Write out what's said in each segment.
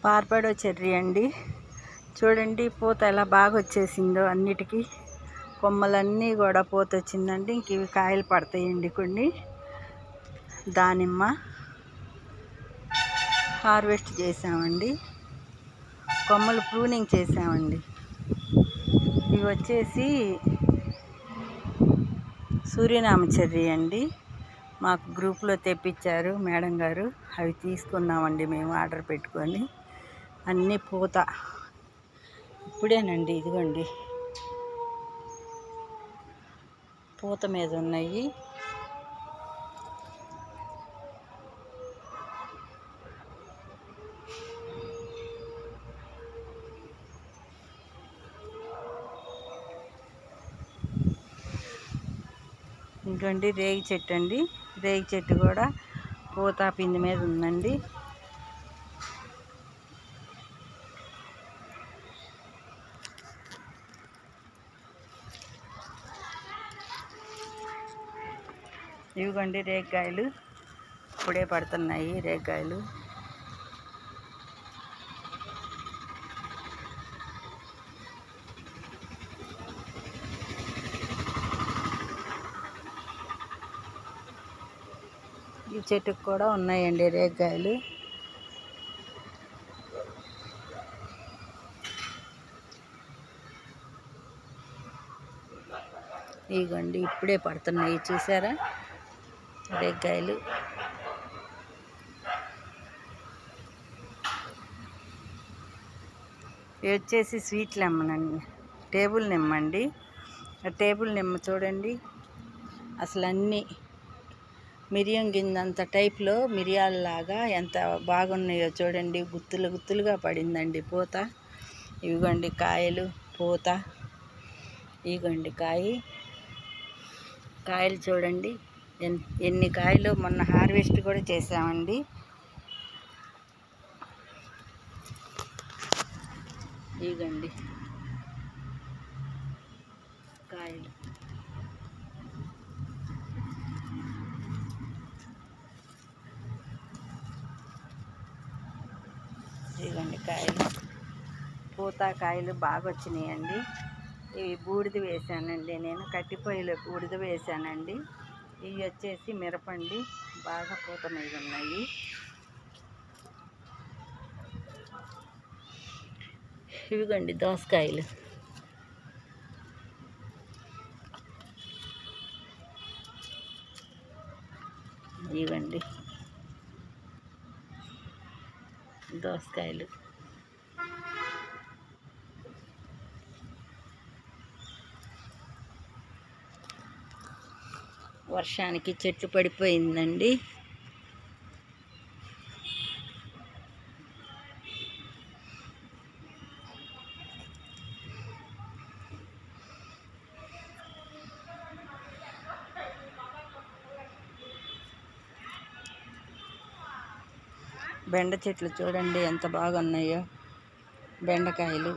పార్పడో cherry అండి. చూడండి పూత ఎలా బాగా వచ్చేసిందో, అన్నిటికీ కొమ్మలన్నీ కూడా పూత వచ్చిందండి. ఇంక ఇవి కాయలు పడతాయండి. కొన్ని దానిమ్మ హార్వెస్ట్ చేసామండి, కొమ్మలు ప్రూనింగ్ చేసామండి. ఇవి వచ్చేసి సూర్యనామ చెర్రీ అండి. మాకు గ్రూప్లో తెప్పించారు మేడం గారు. అవి తీసుకున్నామండి మేము ఆర్డర్ పెట్టుకొని. అన్నీ పూత ఇప్పుడేనండి, ఇదిగోండి పూత మీద ఉన్నాయి. ఇంకోండి రేగి చెట్టు అండి. రేగి చెట్టు కూడా పూత పిండి మీద ఉందండి. ఇవిగోండి రేగికాయలు ఇప్పుడే పడుతున్నాయి. రేగికాయలు ఈ చెట్టుకు కూడా ఉన్నాయండి రేగికాయలు. ఇదిగోండి ఇప్పుడే పడుతున్నాయి, చూసారా రేగికాయలు. ఇవి వచ్చేసి స్వీట్ లెమన్ అండి, టేబుల్ నిమ్మండి. టేబుల్ నిమ్మ చూడండి, అసలు అన్నీ మిరియం గింజంత టైప్లో మిరియాలలాగా ఎంత బాగున్నాయో చూడండి. గుత్తులు గుత్తులుగా పడిందండి పూత. ఇవిగోండి కాయలు, పూత. ఇవిగోండి కాయలు చూడండి ఎన్ని కాయలు. మొన్న హార్వెస్ట్ కూడా చేసామండి. ఇవిగోండి కాయలు. ఇదిగోండి కాయలు, పూత కాయలు బాగా వచ్చినాయండి. ఇవి బూడిద వేసానండి నేను, కట్టిపొయ్యిలో బూడిద వేసానండి. ఇవి వచ్చేసి మిరపండి, బాగా పూత మీద ఉన్నాయి. ఇవిగోండి దోసకాయలు. ఇవ్వండి దోసకాయలు. వర్షానికి చెట్లు పడిపోయిందండి. బెండ చెట్లు చూడండి ఎంత బాగున్నాయో, బెండకాయలు.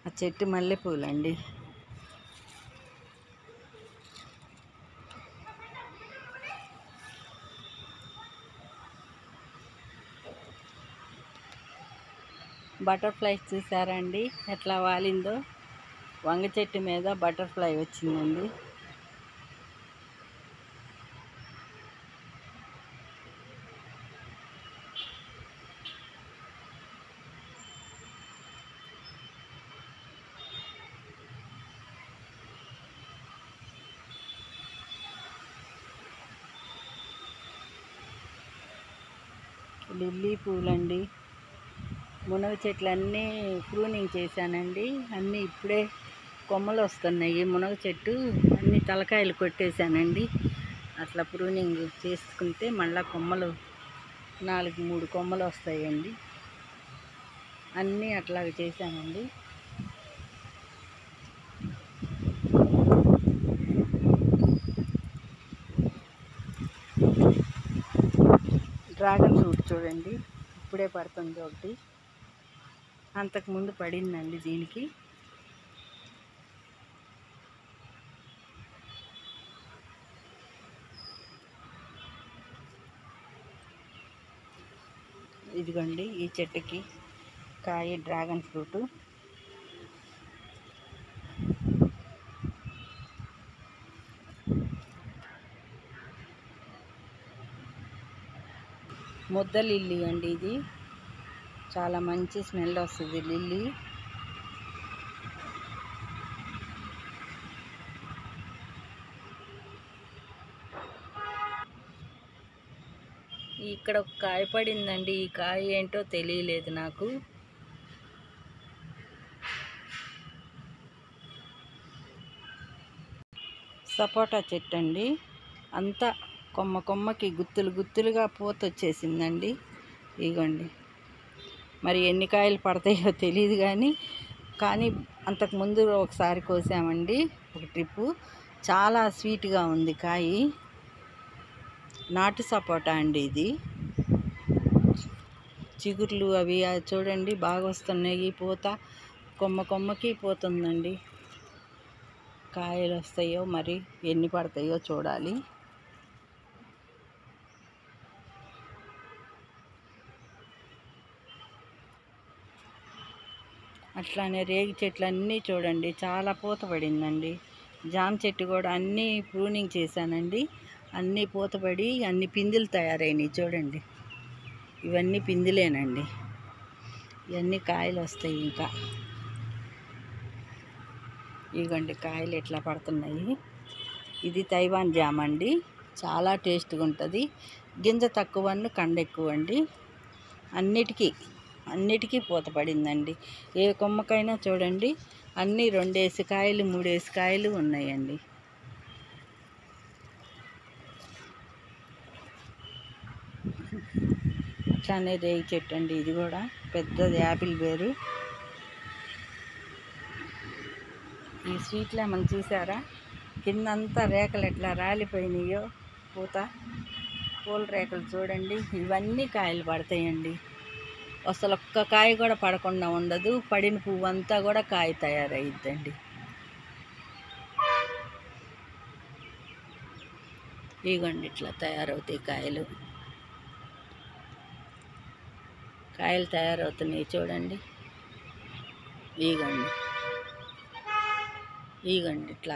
ఆ చెట్టు మల్లెపూలండి. బటర్ఫ్లైస్ చూసారా అండి ఎట్లా వాలిందో. వంగ చెట్టు మీద బటర్ఫ్లై వచ్చిందండి. లిల్లీ పూలండి. మునగ చెట్లు అన్నీ ప్రూనింగ్ చేశానండి. అన్నీ ఇప్పుడే కొమ్మలు వస్తున్నాయి. మునగ చెట్టు అన్ని తలకాయలు కొట్టేశానండి. అట్లా ప్రూనింగ్ చేసుకుంటే మళ్ళీ కొమ్మలు 4-3 కొమ్మలు వస్తాయండి. అన్నీ అట్లాగే చేశానండి. డ్రాగన్ ఫ్రూట్ చూడండి ఇప్పుడే పడుతుంది ఒకటి, అంతకుముందు పడిందండి దీనికి. ఇదిగోండి ఈ చెట్టుకి కాయ డ్రాగన్ ఫ్రూట్. ముద్ద లిల్లీ అండి, ఇది చాలా మంచి స్మెల్ వస్తుంది లిల్లీ. ఇక్కడ ఒక కాయ పడిందండి, ఈ కాయ ఏంటో తెలియలేదు నాకు. సపోటా చెట్టు అండి, అంతా కొమ్మకి గుత్తులు గుత్తులుగా పూత వచ్చేసిందండి. ఇగోండి, మరి ఎన్ని కాయలు పడతాయో తెలియదు కానీ అంతకుముందు ఒకసారి కోసామండి ఒక ట్రిప్పు. చాలా స్వీట్గా ఉంది కాయ. నాటు సపోటా అండి ఇది. చిగుర్లు అవి చూడండి బాగా వస్తున్నాయి. పూత కొమ్మకి పోతుందండి. కాయలు వస్తాయో మరి ఎన్ని పడతాయో చూడాలి. అట్లానే రేగి చెట్లు అన్నీ చూడండి చాలా పూత పడిందండి. జామ చెట్టు కూడా అన్నీ ప్రూనింగ్ చేశానండి, అన్నీ పూతపడి అన్ని పిందెలు తయారైనాయి చూడండి. ఇవన్నీ పిందెలేనండి, ఇవన్నీ కాయలు వస్తాయి ఇంకా. ఇవ్వండి కాయలు ఎట్లా పడుతున్నాయి. ఇది తైవాన్ జామ అండి, చాలా టేస్ట్గా ఉంటుంది. గింజ తక్కువ కండ ఎక్కువ అండి. అన్నిటికీ పూత పడిందండి. ఏ కొమ్మకైనా చూడండి అన్నీ 2 కాయలు 3 కాయలు ఉన్నాయండి. అట్లానే రేగి చెట్టు అండి, ఇది కూడా పెద్దది యాపిల్ వేరు. ఈ స్వీట్ లెమన్ చూసారా, కిందంతా రేఖలు ఎట్లా రాలిపోయినాయో పూల రేఖలు చూడండి. ఇవన్నీ కాయలు పడతాయండి, అసలు ఒక్క కాయ కూడా పడకుండా ఉండదు. పడిన పువ్వు అంతా కూడా కాయ తయారయ్యిద్దండి. ఇగోండి ఇట్లా తయారవుతాయి కాయలు తయారవుతున్నాయి చూడండి. ఇగోండి ఇట్లా.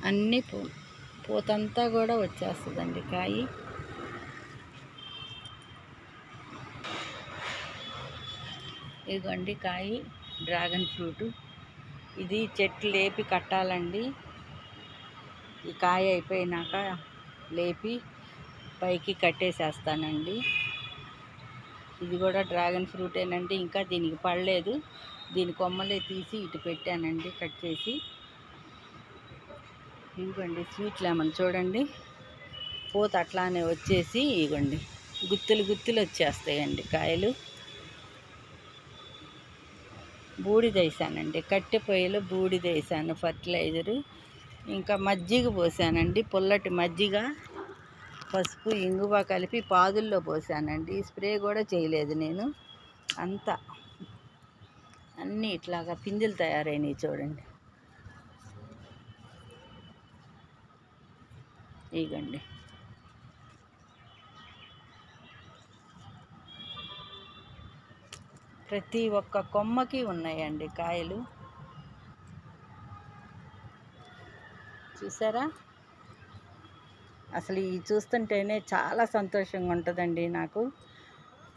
అన్నీ పూతంతా కూడా వచ్చేస్తుందండి కాయ. ఇదిగోండి కాయ డ్రాగన్ ఫ్రూట్. ఇది చెట్లు లేపి కట్టాలండి. ఈ కాయ అయిపోయినాక లేపి పైకి కట్టేసేస్తానండి. ఇది కూడా డ్రాగన్ ఫ్రూటేనండి, ఇంకా దీనికి పడలేదు. దీని కొమ్మలే తీసి ఇటు పెట్టానండి కట్ చేసి. ఇదిగోండి స్వీట్ లెమన్ చూడండి, పూత అట్లానే వచ్చేసి ఇదిగోండి గుత్తులు వచ్చేస్తాయండి కాయలు. బూడిద వేసానండి, కట్టె పొయ్యిలో బూడిద వేసాను ఫర్టిలైజరు. ఇంకా మజ్జిగ పోసానండి, పుల్లటి మజ్జిగ, పసుపు ఇంగువ కలిపి పాదుల్లో పోసానండి. స్ప్రే కూడా చేయలేదు నేను. అంతా అన్నీ ఇట్లాగా పిందెలు తయారైనవి చూడండి. ఇగండి ప్రతి ఒక్క కొమ్మకి ఉన్నాయండి కాయలు, చూసారా. అసలు ఇవి చూస్తుంటేనే చాలా సంతోషంగా ఉంటుందండి నాకు.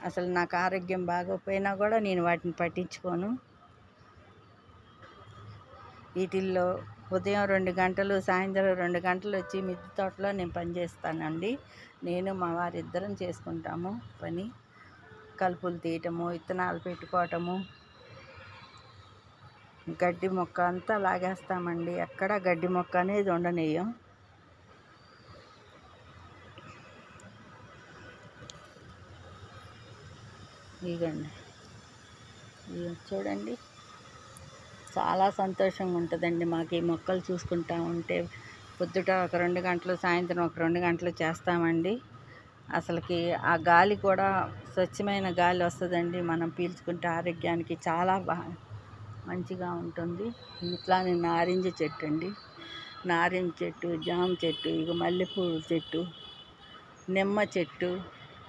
అసలు నాకు ఆరోగ్యం బాగోపోయినా కూడా నేను వాటిని పట్టించుకోను. వీటిల్లో ఉదయం 2 గంటలు సాయంత్రం 2 గంటలు వచ్చి మిద్దె తోటలో నేను పనిచేస్తానండి. నేను మా వారిద్దరం చేసుకుంటాము పని. కలుపులు తీయటము, విత్తనాలు పెట్టుకోవటము, గడ్డి మొక్క అంతా లాగేస్తామండి. ఎక్కడ గడ్డి మొక్క అనేది ఉండనియ్యం. ఇగండి చూడండి, చాలా సంతోషంగా ఉంటుందండి మాకు ఈ మొక్కలు చూసుకుంటా ఉంటే. పొద్దుట ఒక 2 గంటలు, సాయంత్రం ఒక 2 గంటలు చేస్తామండి. అసలుకి ఆ గాలి కూడా స్వచ్ఛమైన గాలి వస్తుందండి. మనం పీల్చుకుంటే ఆరోగ్యానికి చాలా మంచిగా ఉంటుంది. ఇట్లానే నారింజ చెట్టు అండి, నారింజ చెట్టు, జామ చెట్టు, ఇక మల్లెపూల చెట్టు, నిమ్మ చెట్టు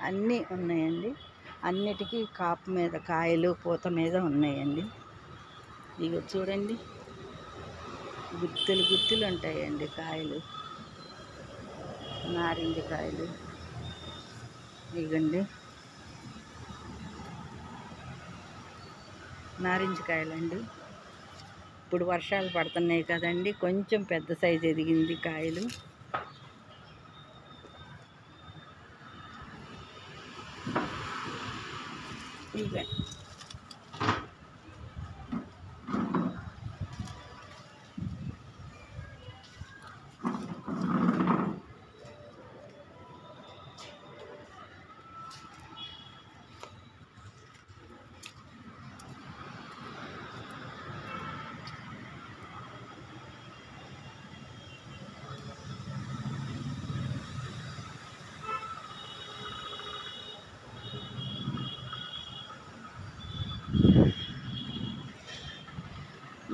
అన్నీ ఉన్నాయండి. అన్నిటికీ కాపు మీద కాయలు పూత మీద ఉన్నాయండి. ఇక చూడండి, గుత్తులు గుత్తులు ఉంటాయండి కాయలు, నారింజ కాయలు. ఇగండి నారింజ కాయలండి. ఇప్పుడు వర్షాలు పడుతున్నాయి కదండి, కొంచెం పెద్ద సైజు ఎదిగింది కాయలు. ఇక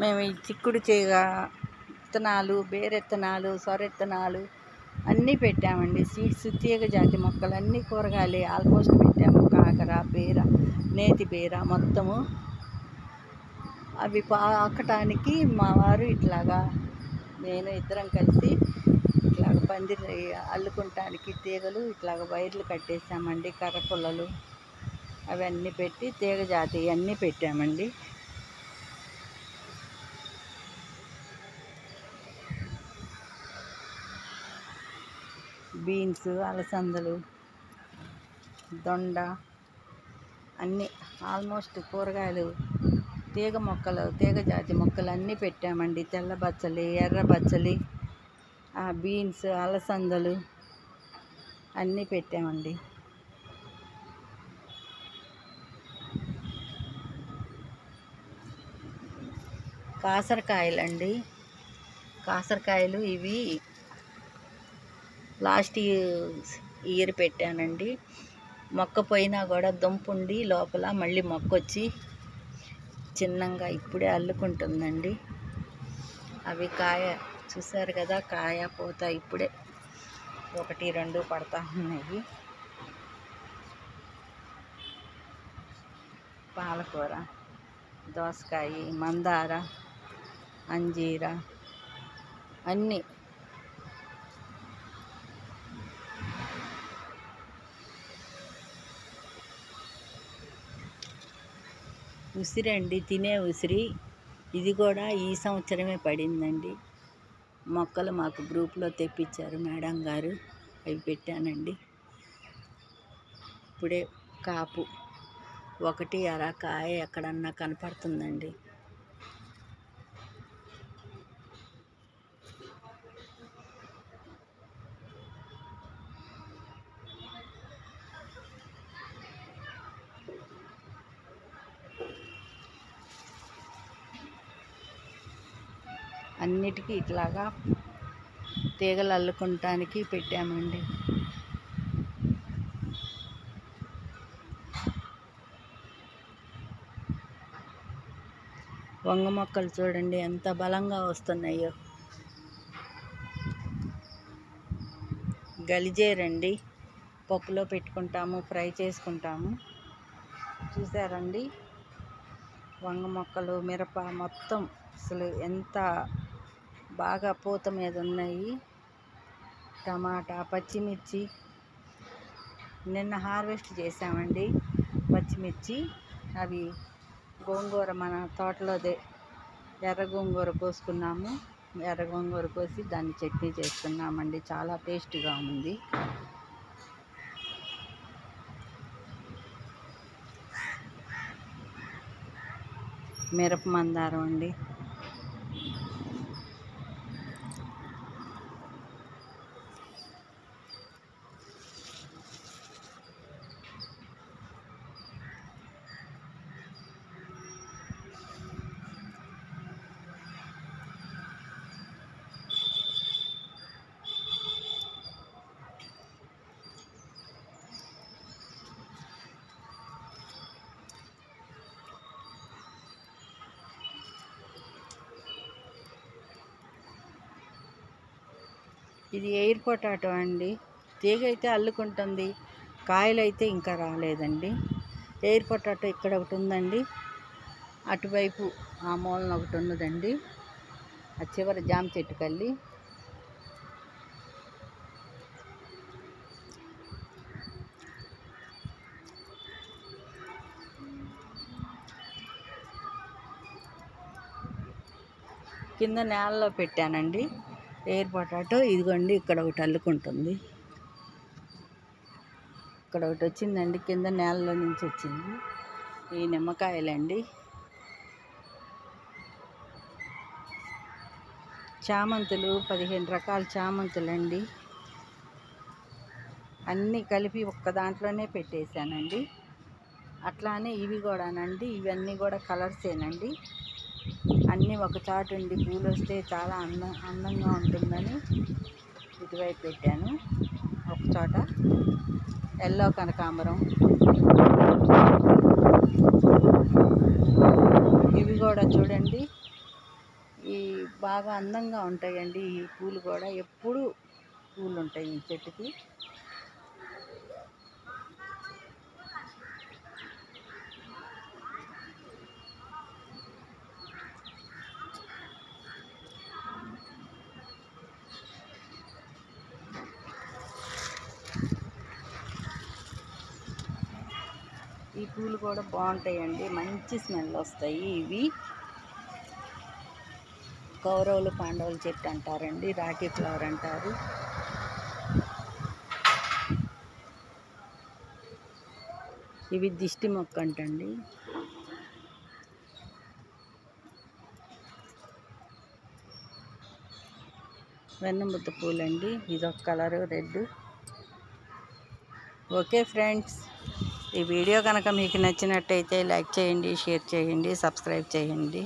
మేము ఈ చిక్కుడు తీగ విత్తనాలు, బేరెత్తనాలు, సొరెత్తనాలు అన్నీ పెట్టామండి. సీడ్స్, తీగ జాతి మొక్కలు అన్నీ కూరగాయలు ఆల్మోస్ట్ పెట్టాము. కాకర, బీర, నేతి బీర మొత్తము. అవి పాకటానికి మా వారు ఇట్లాగా నేను ఇద్దరం కలిసి ఇట్లాగ పందిరి అల్లుకుంటానికి తీగలు ఇట్లాగ వైర్లు కట్టేసామండి. కర్ర పుల్లలు అవన్నీ పెట్టి తీగ జాతి అన్నీ పెట్టామండి. బీన్స్, అలసందలు, దొండ అన్నీ ఆల్మోస్ట్ కూరగాయలు, తీగ మొక్కలు, తీగ జాతి మొక్కలు అన్నీ పెట్టామండి. తెల్ల బచ్చలి, ఎర్ర బచ్చలి, బీన్స్, అలసందలు అన్నీ పెట్టామండి. కాసరకాయలండి, కాసరకాయలు ఇవి లాస్ట్ ఇయర్ పెట్టానండి. మొక్క పోయినా కూడా దుంపుండి లోపల మళ్ళీ మొక్క వచ్చి చిన్నంగా ఇప్పుడే అల్లుకుంటుందండి. అవి కాయ చూసారు కదా, కాయ పూత ఇప్పుడే 1, 2 పడతా ఉన్నాయి. పాలకూర, దోసకాయ, మందార, అంజీర అన్నీ. ఉసిరి అండి, తినే ఉసిరి. ఇది కూడా ఈ సంవత్సరమే పడిందండి. మొక్కలు మాకు గ్రూప్లో తెప్పించారు మేడం గారు, అవి పెట్టానండి. ఇప్పుడే కాపు 1 అర కాయ ఎక్కడన్నా కనపడుతుందండి. అన్నిటికీ ఇట్లాగా తీగలు అల్లుకుంటానికి పెట్టామండి. వంగ మొక్కలు చూడండి ఎంత బలంగా వస్తున్నాయో. గలిజేరండి, పప్పులో పెట్టుకుంటాము, ఫ్రై చేసుకుంటాము. చూసారండి వంగ మొక్కలు, మిరప మొత్తం అసలు ఎంత బాగా పూత మీద ఉన్నాయి. టమాటా, పచ్చిమిర్చి నిన్న హార్వెస్ట్ చేసామండి పచ్చిమిర్చి. అవి గోంగూర మన తోటలోదే ఎర్ర గోంగూర కోసుకున్నాము. ఎర్ర గోంగూర కోసి దాన్ని చట్నీ చేసుకున్నామండి. చాలా టేస్ట్గా ఉంది. మిరప మందారం అండి. ఇది ఎయిర్ పొటాటో అండి. తీగ అయితే అల్లుకుంటుంది, కాయలు అయితే ఇంకా రాలేదండి. ఎయిర్ పొటాటో ఇక్కడ ఒకటి ఉందండి, అటువైపు ఆ మూలన ఒకటి ఉన్నదండి, ఆ చివరి జామ చెట్టు కల్లి. కింద నేలలో పెట్టానండి ఎయిర్ పొటాటో. ఇదిగోండి ఇక్కడ ఒకటి అల్లుకుంటుంది, ఇక్కడ ఒకటి వచ్చిందండి, కింద నేలలో నుంచి వచ్చింది. ఈ నిమ్మకాయలండి. చామంతులు 15 రకాల చామంతులండి, అన్నీ కలిపి ఒక్క దాంట్లోనే పెట్టేశానండి. అట్లానే ఇవి కూడానండి, ఇవన్నీ కూడా కలర్సేనండి. అన్నీ ఒక చాటు ఉండి పూలు వస్తే చాలా అందంగా ఉంటుందని ఇటువైపు పెట్టాను. ఒక చోట ఎల్లో కనకాంబరం, ఇవి కూడా చూడండి, ఈ బాగా అందంగా ఉంటాయండి. ఈ పూలు కూడా ఎప్పుడు పూలు ఉంటాయి ఈ చెట్టుకి. ఈ పూలు కూడా బాగుంటాయండి, మంచి స్మెల్ వస్తాయి. ఇవి కౌరవులు పాండవుల చెట్టు అంటారండి, రాఖీ ఫ్లవర్ అంటారు. ఇవి దిష్టి మొక్క అంటండి. వెన్నముద్ద పూలండి, ఇదొక కలరు రెడ్. ఓకే ఫ్రెండ్స్, ఈ వీడియో కనుక మీకు నచ్చినట్టయితే లైక్ చేయండి, షేర్ చేయండి, సబ్స్క్రైబ్ చేయండి.